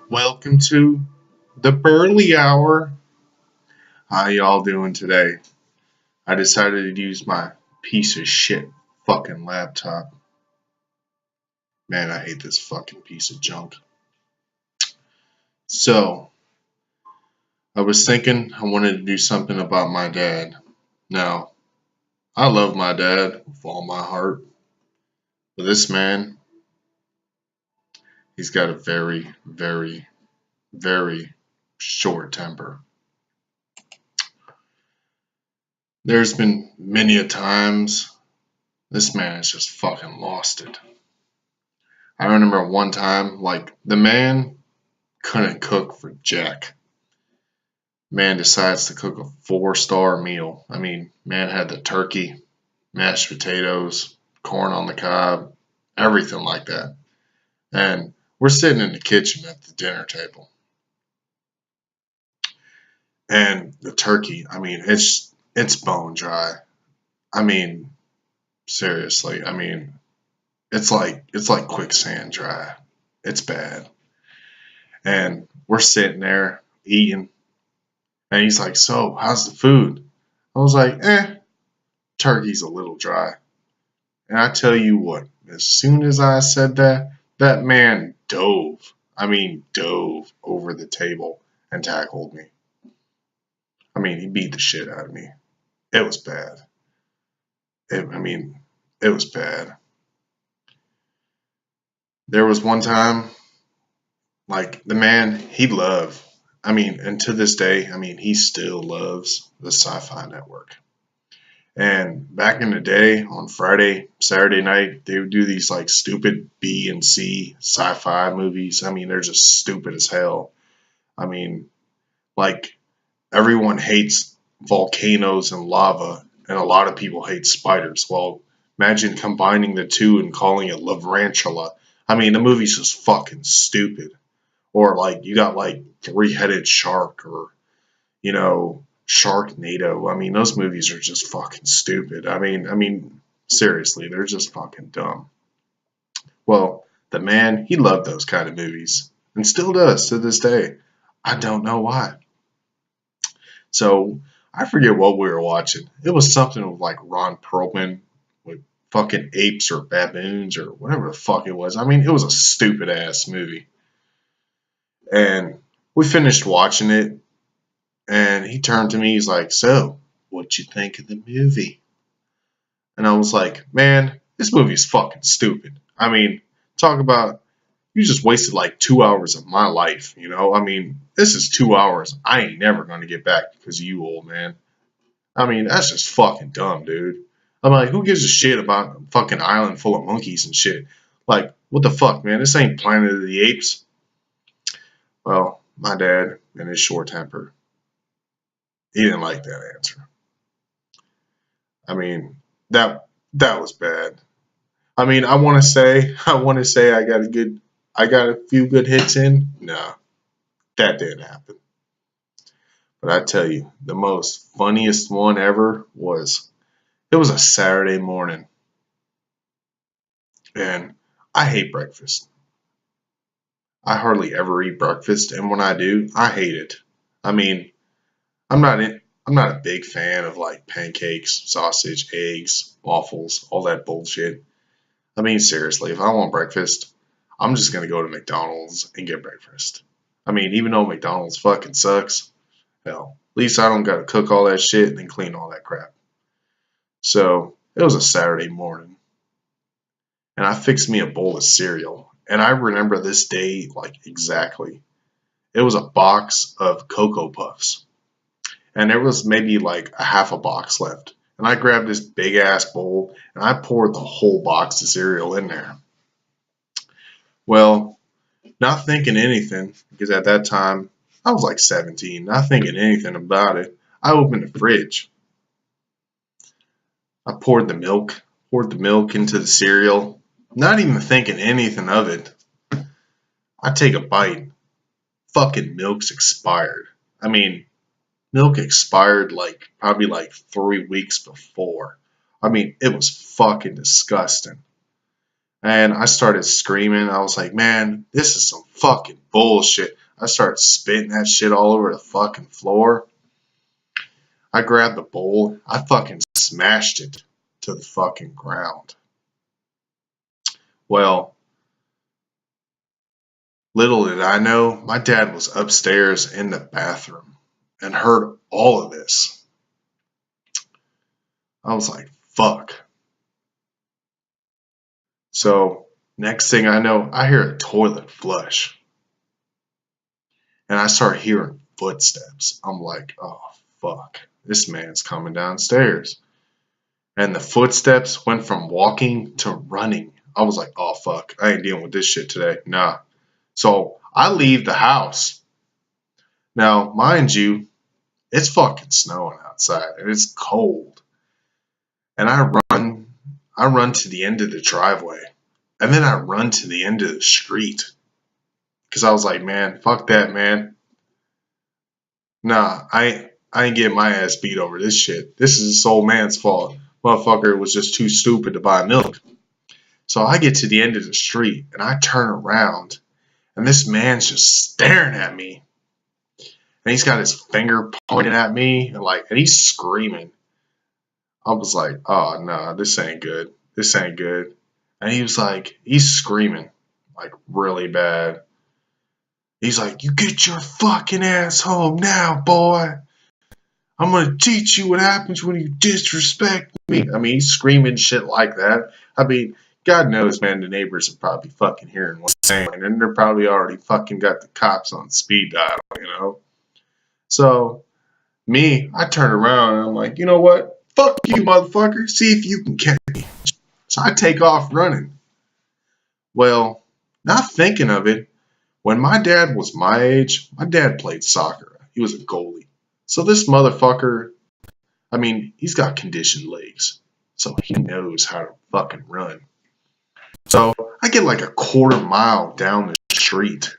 Welcome to the Burley Hour. How y'all doing today? I decided to use my piece of shit fucking laptop. Man, I hate this fucking piece of junk. So, I was thinking I wanted to do something about my dad. Now, I love my dad with all my heart. But this man, he's got a very, very, very short temper. There's been many a times this man has just fucking lost it. I remember one time, like, the man couldn't cook for jack. Man decides to cook a four-star meal. I mean, man had the turkey, mashed potatoes, corn on the cob, everything like that. And we're sitting in the kitchen at the dinner table. And the turkey, I mean, it's bone dry. I mean, seriously, I mean, it's like quicksand dry. It's bad. And we're sitting there eating. And he's like, "So, how's the food?" I was like, turkey's a little dry. And I tell you what, as soon as I said that, that man dove over the table and tackled me. I mean, he beat the shit out of me. It was bad. It was bad. There was one time, like, the man, and to this day, he still loves the Sci Fi Network. And back in the day, on Friday, Saturday night, they would do these like stupid B and C sci-fi movies. I mean, they're just stupid as hell. I mean, like everyone hates volcanoes and lava, and a lot of people hate spiders. Well, imagine combining the two and calling it Lavrantula. I mean, the movie's just fucking stupid. Or like you got like three-headed shark, or you know, Sharknado. I mean, those movies are just fucking stupid. Seriously, they're just fucking dumb. Well, the man, he loved those kind of movies and still does to this day. I don't know why. So, I forget what we were watching. It was something with like Ron Perlman with fucking apes or baboons or whatever the fuck it was. I mean, it was a stupid ass movie. And we finished watching it. And he turned to me, he's like, "So, what you think of the movie?" And I was like, "Man, this movie is fucking stupid. I mean, talk about, you just wasted like 2 hours of my life, you know? I mean, this is 2 hours I ain't never gonna get back because of you, old man. I mean, that's just fucking dumb, dude." I'm like, who gives a shit about a fucking island full of monkeys and shit? Like, what the fuck, man? This ain't Planet of the Apes. Well, my dad and his short temper, he didn't like that answer. I mean, that was bad. I want to say I got a few good hits in. No, that didn't happen. But I tell you, the most funniest one ever was, it was a Saturday morning, and I hate breakfast. I hardly ever eat breakfast, and when I do, I hate it. I mean, I'm not in, I'm not a big fan of like pancakes, sausage, eggs, waffles, all that bullshit. I mean, seriously, if I want breakfast, I'm just gonna go to McDonald's and get breakfast. I mean, even though McDonald's fucking sucks, hell, at least I don't gotta cook all that shit and then clean all that crap. So it was a Saturday morning, and I fixed me a bowl of cereal. And I remember this day like exactly. It was a box of Cocoa Puffs, and there was maybe like a half a box left. And I grabbed this big ass bowl and I poured the whole box of cereal in there. Well, not thinking anything, because at that time I was like 17, not thinking anything about it. I opened the fridge. I poured the milk into the cereal, not even thinking anything of it. I take a bite. Fucking milk's expired. I mean, milk expired like probably like 3 weeks before. I mean, it was fucking disgusting. And I started screaming. I was like, man, this is some fucking bullshit. I started spitting that shit all over the fucking floor. I grabbed the bowl. I fucking smashed it to the fucking ground. Well, little did I know, my dad was upstairs in the bathroom and heard all of this. I was like, fuck. So, next thing I know, I hear a toilet flush. And I start hearing footsteps. I'm like, oh, fuck. This man's coming downstairs. And the footsteps went from walking to running. I was like, oh, fuck. I ain't dealing with this shit today. Nah. So, I leave the house. Now, mind you, it's fucking snowing outside and it's cold. And I run to the end of the driveway. And then I run to the end of the street. Because I was like, man, fuck that, man. Nah, I ain't getting my ass beat over this shit. This is this old man's fault. Motherfucker was just too stupid to buy milk. So I get to the end of the street and I turn around and this man's just staring at me. And he's got his finger pointed at me and he's screaming. I was like, oh no, this ain't good. This ain't good. And he was like, he's screaming like really bad. He's like, you get your fucking ass home now, boy. I'm gonna teach you what happens when you disrespect me. I mean, he's screaming shit like that. I mean, God knows, man, the neighbors are probably fucking hearing what he's saying, and they're probably already fucking got the cops on speed dial, you know? So, me, I turn around and I'm like, you know what? Fuck you, motherfucker. See if you can catch me. So I take off running. Well, not thinking of it, when my dad was my age, my dad played soccer. He was a goalie. So this motherfucker, I mean, he's got conditioned legs. So he knows how to fucking run. So I get like a quarter mile down the street.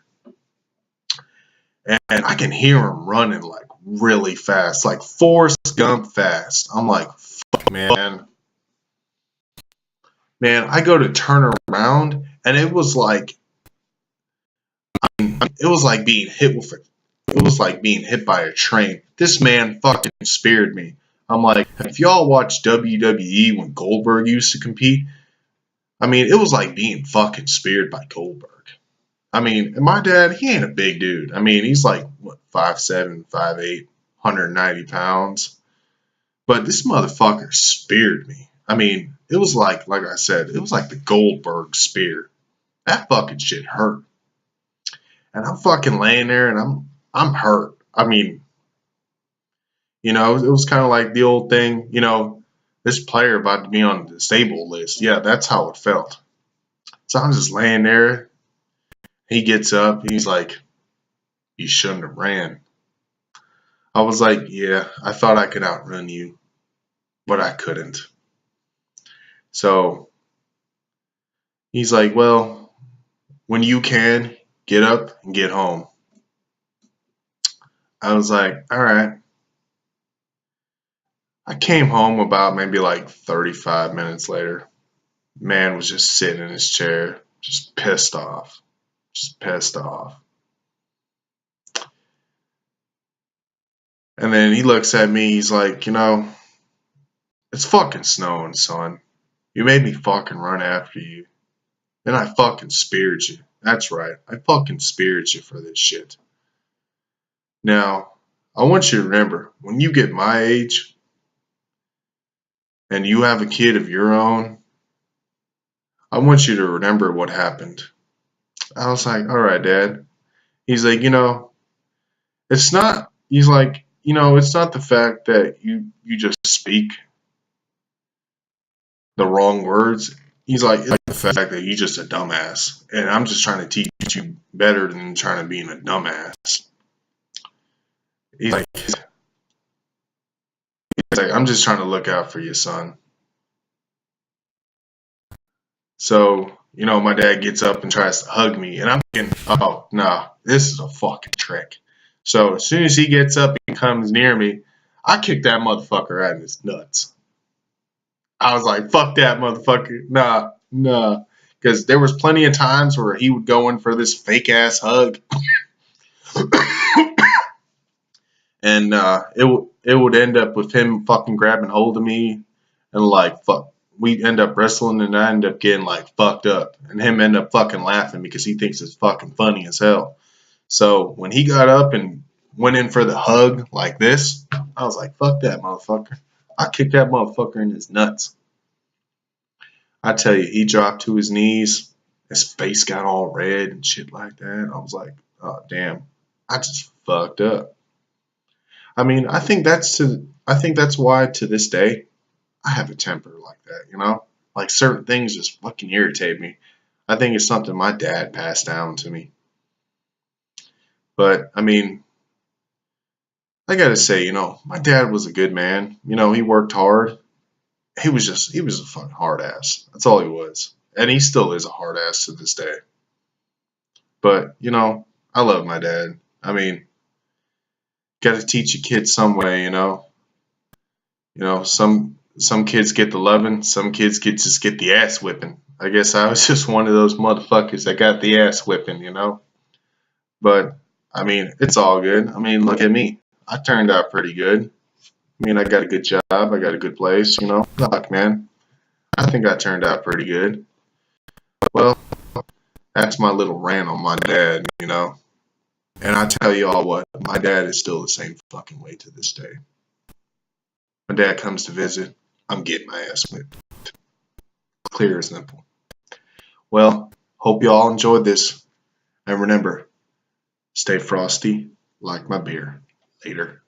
And I can hear him running like really fast. Like Forrest Gump fast. I'm like, fuck, man. Man, I go to turn around and it was like being hit with it was like being hit by a train. This man fucking speared me. I'm like, if y'all watch WWE when Goldberg used to compete, I mean, it was like being fucking speared by Goldberg. I mean, and my dad, he ain't a big dude. I mean, he's like, what, 5'7", 5'8", 190 pounds. But this motherfucker speared me. I mean, it was like I said, it was like the Goldberg spear. That fucking shit hurt. And I'm fucking laying there and I'm hurt. I mean, you know, it was kind of like the old thing, you know, this player about to be on the disabled list. Yeah, that's how it felt. So I'm just laying there. He gets up. He's like, you shouldn't have ran. I was like, yeah, I thought I could outrun you, but I couldn't. So he's like, well, when you can, get up and get home. I was like, all right. I came home about maybe like 35 minutes later. Man was just sitting in his chair, just pissed off. Just pissed off. And then he looks at me, he's like, you know, it's fucking snowing, son. You made me fucking run after you. Then I fucking speared you. That's right. I fucking speared you for this shit. Now, I want you to remember, when you get my age and you have a kid of your own, I want you to remember what happened. I was like, all right, Dad. He's like, you know, it's not, he's like, you know, it's not the fact that you just speak the wrong words. He's like, it's the fact that you're just a dumbass. And I'm just trying to teach you better than trying to be a dumbass. He's like, I'm just trying to look out for you, son. So, you know, my dad gets up and tries to hug me. And I'm thinking, oh, nah, this is a fucking trick. So as soon as he gets up and comes near me, I kick that motherfucker right in his nuts. I was like, fuck that motherfucker. Nah. because there was plenty of times where he would go in for this fake ass hug, and it would end up with him fucking grabbing hold of me, and like fuck, we end up wrestling, and I end up getting like fucked up, and him end up fucking laughing because he thinks it's fucking funny as hell. So when he got up and went in for the hug like this, I was like, fuck that motherfucker. I kicked that motherfucker in his nuts. I tell you, he dropped to his knees. His face got all red and shit like that. I was like, oh damn, I just fucked up. I mean, I think that's why to this day I have a temper like that, you know? Like certain things just fucking irritate me. I think it's something my dad passed down to me. But I mean, I gotta say, my dad was a good man. He worked hard. He was a fucking hard ass. That's all he was. And he still is a hard ass to this day. But, I love my dad. I mean, gotta teach a kid some way, some kids get the loving, some kids just get the ass whipping. I guess I was just one of those motherfuckers that got the ass whipping. But I mean, it's all good. I mean, look at me. I turned out pretty good. I mean, I got a good job. I got a good place. Fuck, man. I think I turned out pretty good. Well, that's my little rant on my dad. And I tell you all what, my dad is still the same fucking way to this day. My dad comes to visit, I'm getting my ass whipped. Clear as simple. Well, hope you all enjoyed this. And remember, stay frosty like my beer. Later.